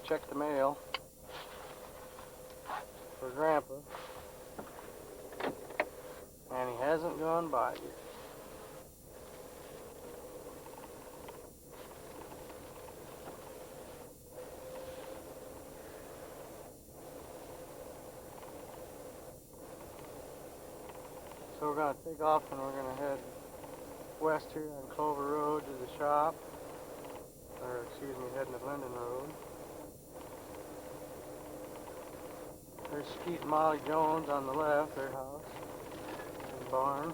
check the mail for Grandpa, and he hasn't gone by yet. So we're going to take off and we're going to head west here on Clover Road to the shop, or excuse me, heading to Linden Road. There's Skeet and Molly Jones on the left, their house and barn.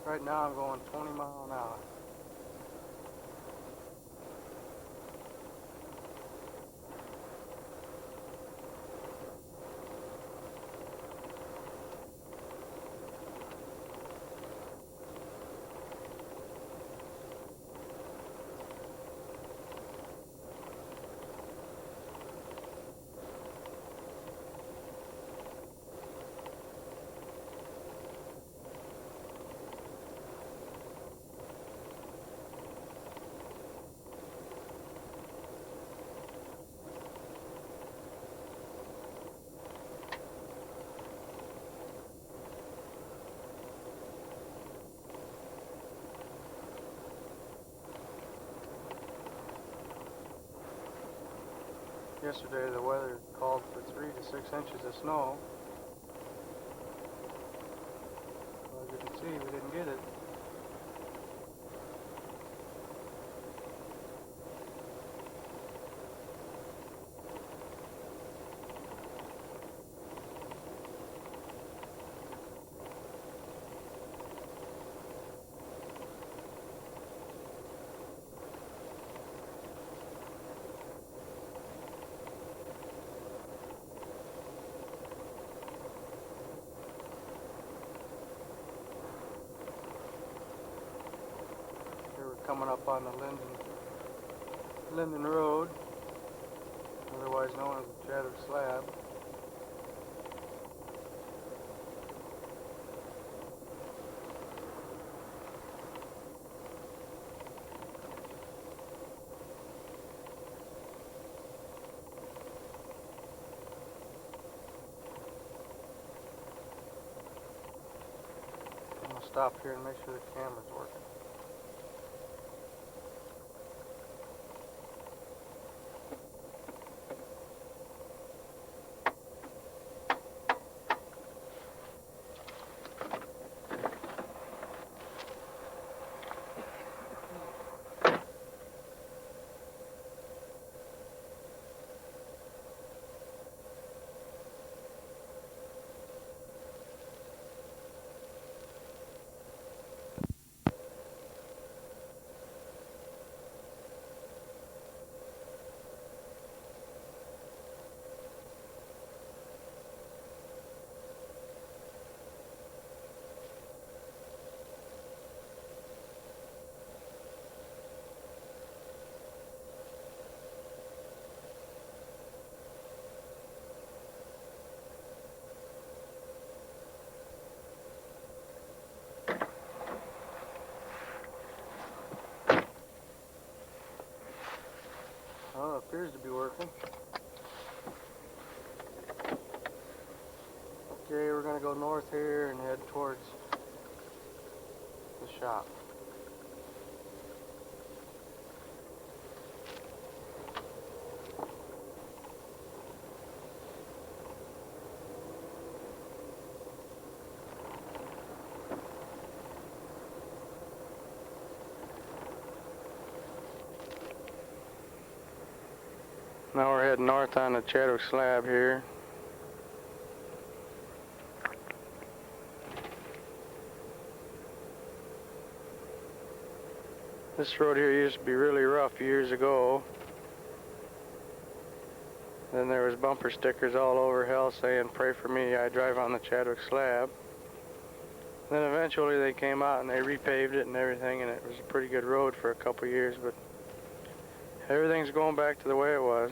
Right now I'm going 20 miles an hour. Yesterday the weather called for 3 to 6 inches of snow. Well, as you can see, we didn't get it. Coming up on the Linden Road, otherwise known as the Chatter Slab. I'm going to stop here and make sure the camera's working. Well, it appears to be working. Okay, we're going to go north here and head towards the shop. Now we're heading north on the Chatter Slab here. This road here used to be really rough years ago. Then there was bumper stickers all over hell saying, "Pray for me, I drive on the Chadwick slab." Then eventually they came out and they repaved it and everything, and it was a pretty good road for a couple years, but everything's going back to the way it was.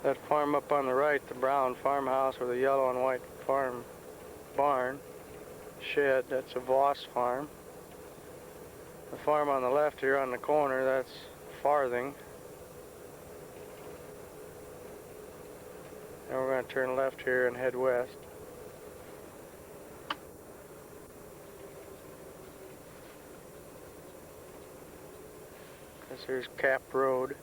That farm up on the right, the brown farmhouse with a yellow and white farm barn shed, that's a Voss farm. The farm on the left here on the corner, that's Farthing. And we're going to turn left here and head west. This here's Cap Road.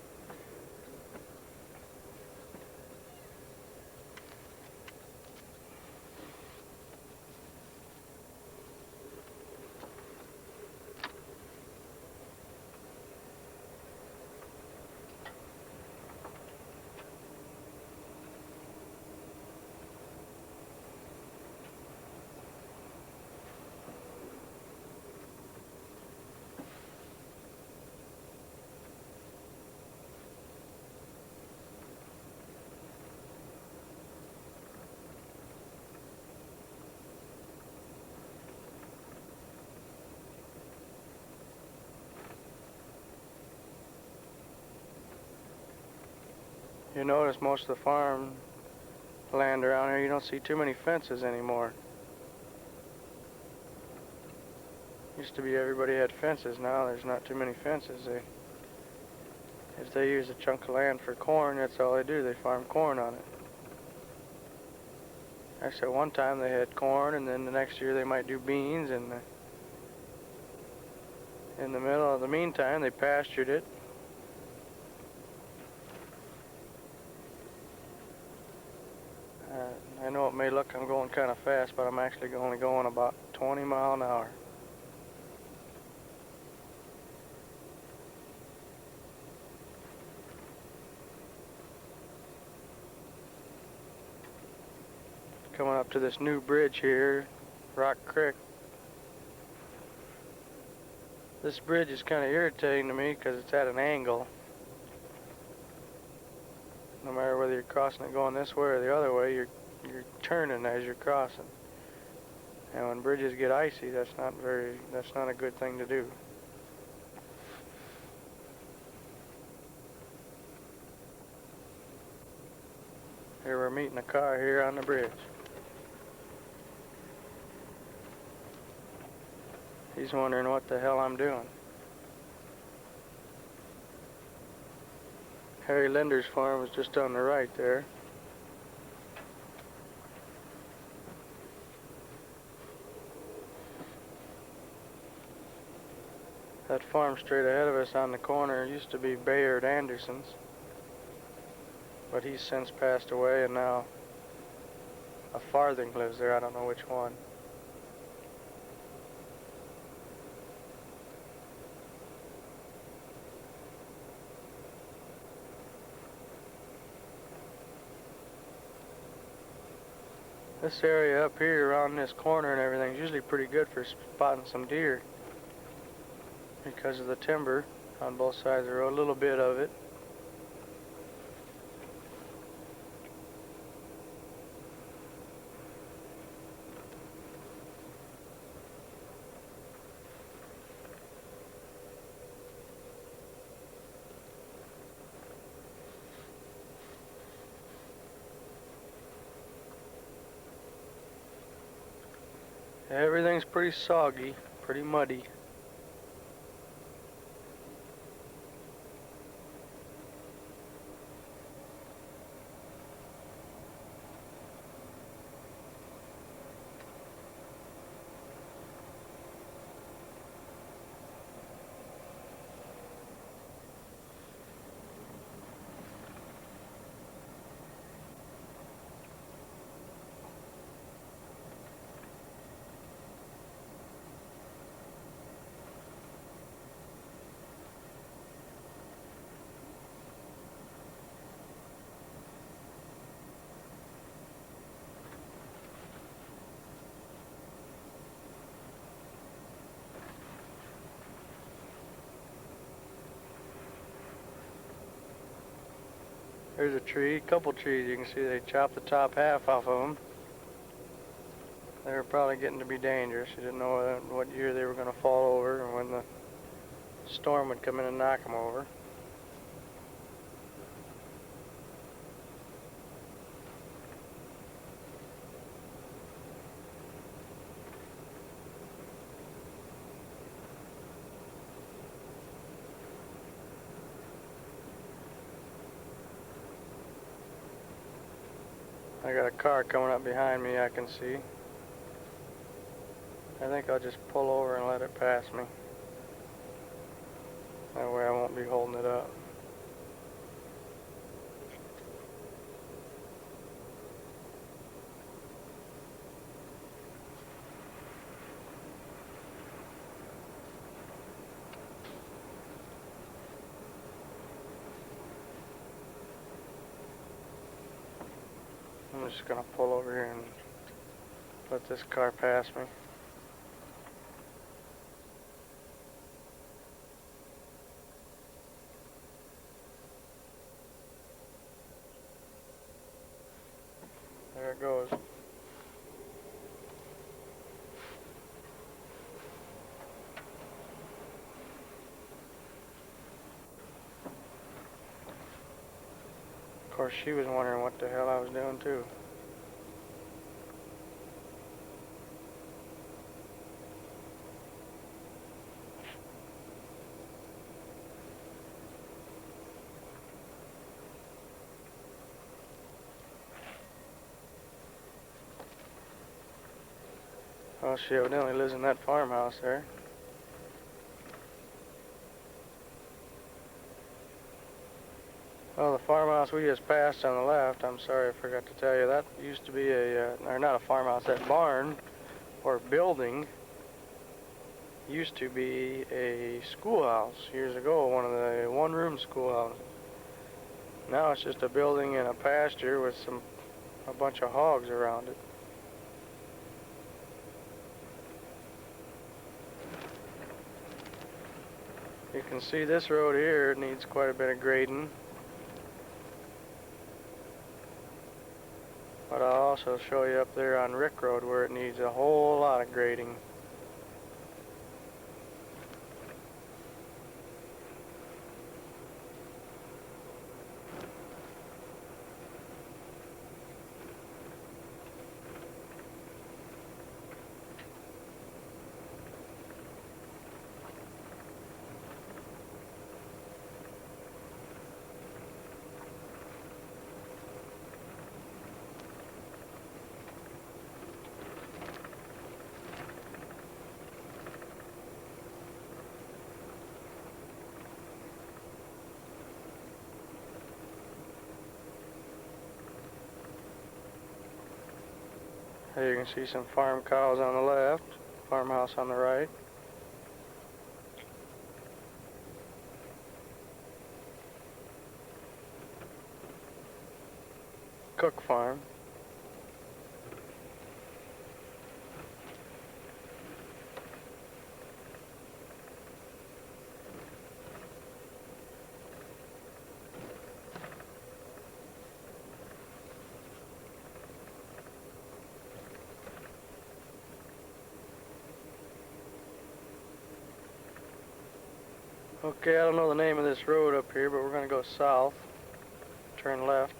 You notice most of the farm land around here, you don't see too many fences anymore. Used to be everybody had fences. Now there's not too many fences. If they use a chunk of land for corn, that's all they do. They farm corn on it. Actually, one time they had corn, and then the next year they might do beans, and in the middle of the meantime they pastured it. I know it may look I'm going kind of fast, but I'm actually only going about 20 miles an hour. Coming up to this new bridge here, Rock Creek. This bridge is kind of irritating to me because it's at an angle. No matter whether you're crossing it going this way or the other way, you're turning as you're crossing. And when bridges get icy, that's not a good thing to do. Here we're meeting a car here on the bridge. He's wondering what the hell I'm doing. Harry Linder's farm is just on the right there. That farm straight ahead of us on the corner used to be Bayard Anderson's, but he's since passed away, and now a Farthing lives there. I don't know which one. This area up here around this corner and everything is usually pretty good for spotting some deer because of the timber on both sides of the road, a little bit of it. Everything's pretty soggy, pretty muddy. There's a tree, a couple trees. You can see they chopped the top half off of them. They were probably getting to be dangerous. You didn't know what year they were going to fall over and when the storm would come in and knock them over. I got a car coming up behind me, I can see. I think I'll just pull over and let it pass me. That way I won't be holding it up. I'm just going to pull over here and let this car pass me. There it goes. Of course, she was wondering what the hell I was doing too. Well, she evidently lives in that farmhouse there. Well, the farmhouse we just passed on the left, I'm sorry I forgot to tell you, that used to be or not a farmhouse, that barn or building used to be a schoolhouse years ago, one of the one-room schoolhouses. Now it's just a building and a pasture with a bunch of hogs around it. You can see this road here needs quite a bit of grading. But I'll also show you up there on Rick Road where it needs a whole lot of grading. There you can see some farm cows on the left, farmhouse on the right. Cook farm. Okay, I don't know the name of this road up here, but we're going to go south, turn left.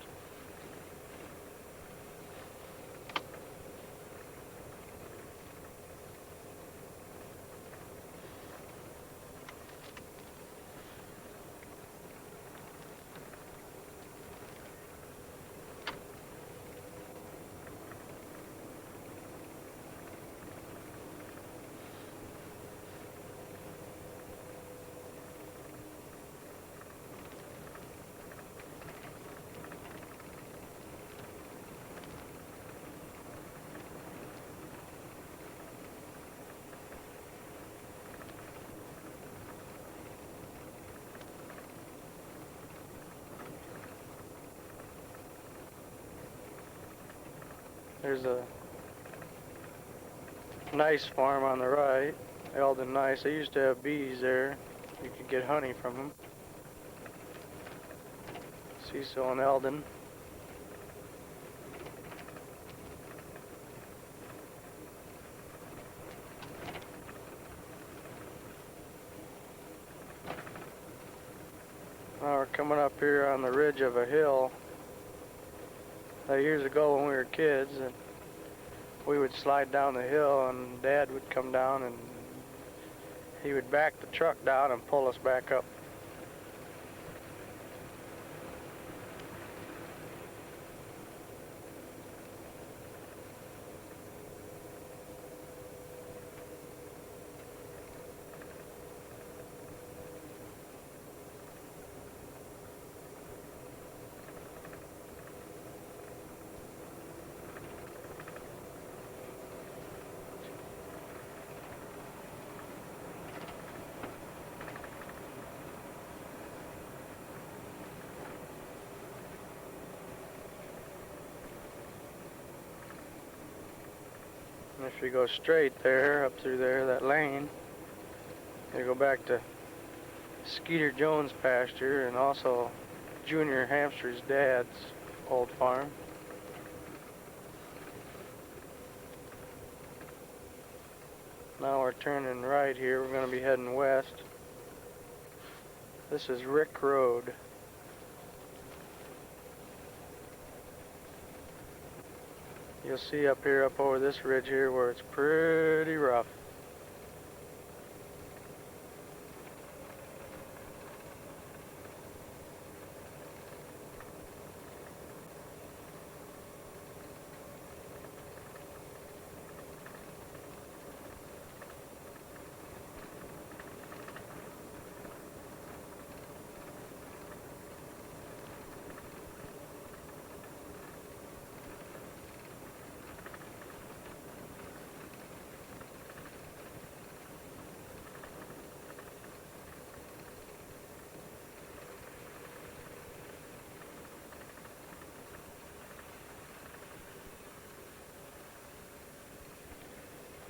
There's a nice farm on the right, Eldon Nice. They used to have bees there. You could get honey from them. Cecil and Eldon. Now we're coming up here on the ridge of a hill. Years ago when we were kids, and we would slide down the hill and Dad would come down and he would back the truck down and pull us back up. And if you go straight there, up through there, that lane, you go back to Skeeter Jones' pasture and also Junior Hamster's dad's old farm. Now we're turning right here. We're going to be heading west. This is Rick Road. You'll see up here, up over this ridge here, where it's pretty rough.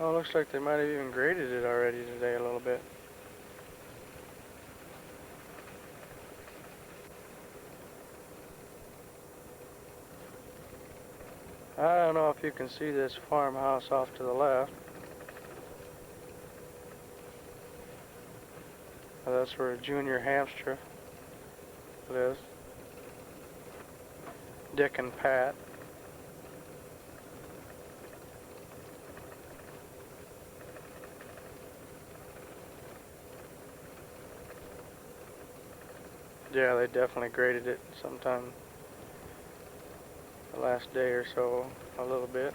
Oh, looks like they might have even graded it already today a little bit. I don't know if you can see this farmhouse off to the left. That's where Junior Hamster lives. Dick and Pat. Yeah, they definitely graded it sometime the last day or so, a little bit.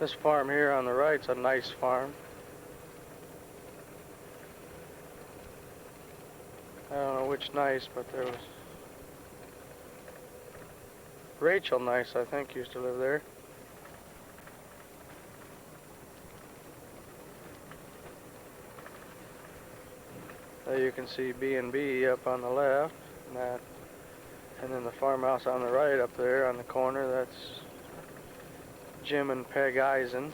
This farm here on the right's a nice farm. I don't know which nice, but there was Rachel Nice, I think, used to live there. There you can see B&B up on the left, and then the farmhouse on the right up there on the corner, that's Jim and Peg Eisen.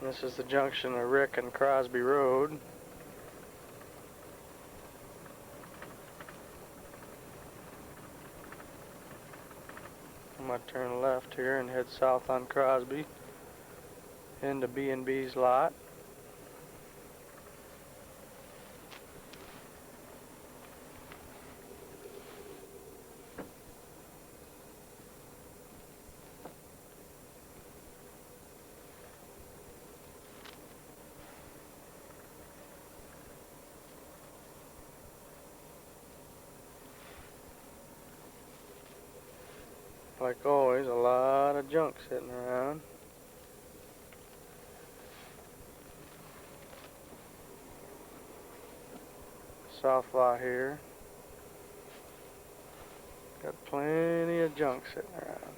This is the junction of Rick and Crosby Road. I'm going to turn left here and head south on Crosby into B&B's lot. Like always, a lot of junk sitting around. South lot here. Got plenty of junk sitting around.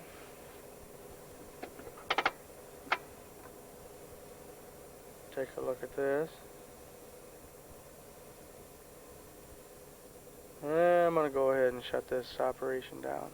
Take a look at this. I'm going to go ahead and shut this operation down.